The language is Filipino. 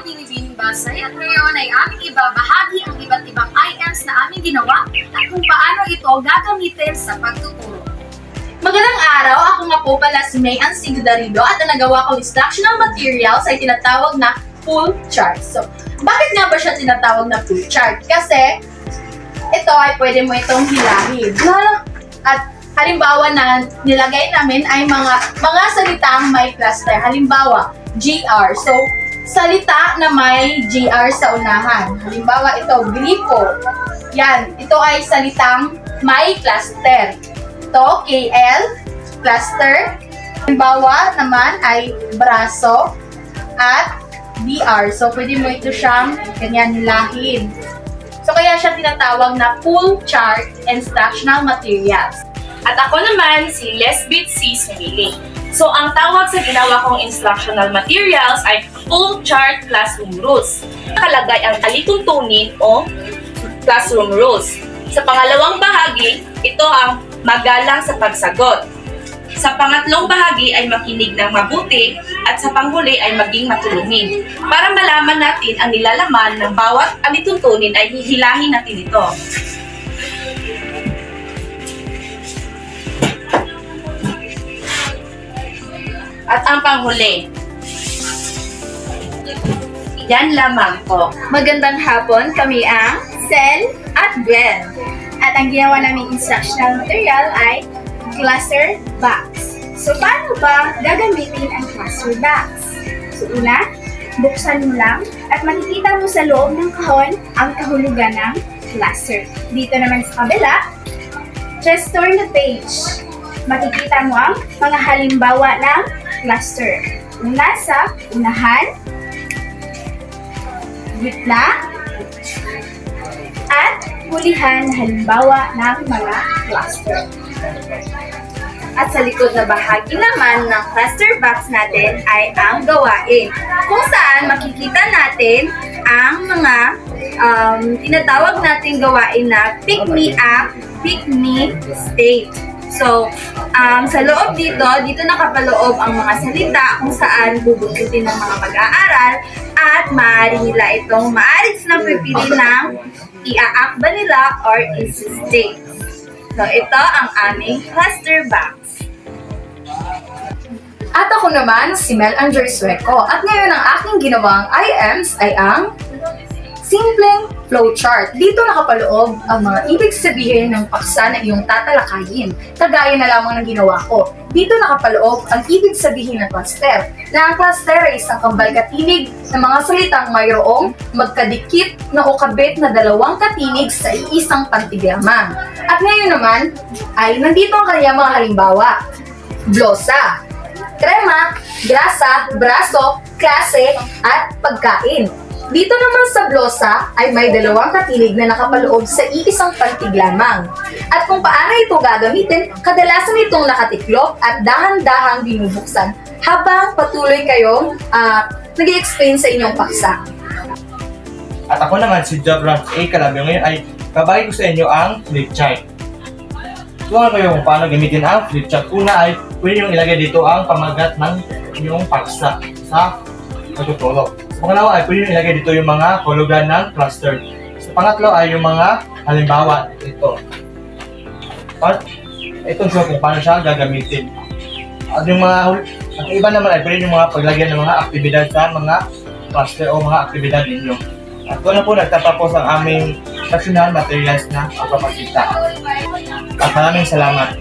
ang Binibining Basay at ngayon ay aming ibabahagi ang iba't ibang items na aming ginawa at kung paano ito gagamitin sa pagtuturo. Magandang araw! Ako nga po pala si May Ann Sigudarido at ang nagawa kong instructional materials ay tinatawag na full chart. So, bakit nga ba siya tinatawag na full chart? Kasi ito ay pwede mo itong hilahin. At halimbawa na nilagay namin ay mga salitang may cluster. Halimbawa, GR. So, salita na may GR sa unahan. Halimbawa, ito, gripo. Yan, ito ay salitang may cluster. Ito, KL, cluster. Halimbawa naman ay braso at BR. So, pwede mo ito siyang ganyan hilahin. So, kaya siya tinatawag na full chart instructional materials. At ako naman si Lesbeth C. Sumili. So, ang tawag sa ginawa kong instructional materials ay full chart classroom rules. Nakalagay ang alituntunin o classroom rules. Sa pangalawang bahagi, ito ang magalang sa pagsagot. Sa pangatlong bahagi ay makinig ng mabuti at sa panghuli ay maging matulungin. Para malaman natin ang nilalaman ng bawat alituntunin ay hihilahin natin ito. At ang panghuli. Yan lamang po. Magandang hapon, kami ang Sel at Gwen. At ang ginawa naming instructional material ay cluster box. So, paano ba gagamitin ang cluster box? So, una, buksan mo lang at makikita mo sa loob ng kahon ang kahulugan ng cluster. Dito naman sa kabila, just turn the page. Makikita mo ang mga halimbawa ng cluster. Una sa unahan, gitna, at hulihan na halimbawa ng mga cluster. At sa likod na bahagi naman ng cluster box natin ay ang gawain, kung saan makikita natin ang mga tinatawag nating gawain na pick me up, pick me state. So, sa loob dito nakapaloob ang mga salita kung saan bubungkitin ng mga mag-aaral at maaari nila itong silang pipili ng i-a-act ba nila or is-state. So, ito ang aming cluster box. At ako naman, si Mel Anjoy Sueco. At ngayon ang aking ginawang items ay ang simpleng flowchart. Dito nakapaloob ang mga ibig sabihin ng paksa na iyong tatalakayin. Kagaya na lamang ng ginawa ko. Dito nakapaloob ang ibig sabihin ng cluster. Na ang cluster ay isang kambal katinig ng mga salitang mayroong magkadikit na o kabit na dalawang katinig sa iisang pantig lamang. At ngayon naman ay nandito ang kanyang mga halimbawa. Blosa, krema, grasa, braso, klase, at pagkain. Dito naman sa blosa ay may dalawang katinig na nakapaloob sa iisang pantig lamang. At kung paano ito gagamitin, kadalasan itong nakatiklop at dahan-dahang binubuksan habang patuloy kayong nag-i-explain sa inyong paksa. At ako naman si Jabrant A. Calabio. Ngayon ay babagi ko sa inyo ang flip chart. Tuwan kayo kung paano gamitin ang flip chart. Una ay pwede nyo ilagay dito ang pamagat ng inyong paksa sa pagtuturo. Pangalawa ay pwede nyo ilagay dito yung mga hulugan ng cluster. Sa pangatlo ay yung mga halimbawa. Ito. Ito siya kung paano siya gagamitin. At yung at iba naman ay pwede yung mga paglagyan ng mga aktibidad sa mga cluster o mga aktibidad ninyo. At doon na po nagtatapos ang aming instructional materials na pagpapakita. At maraming salamat.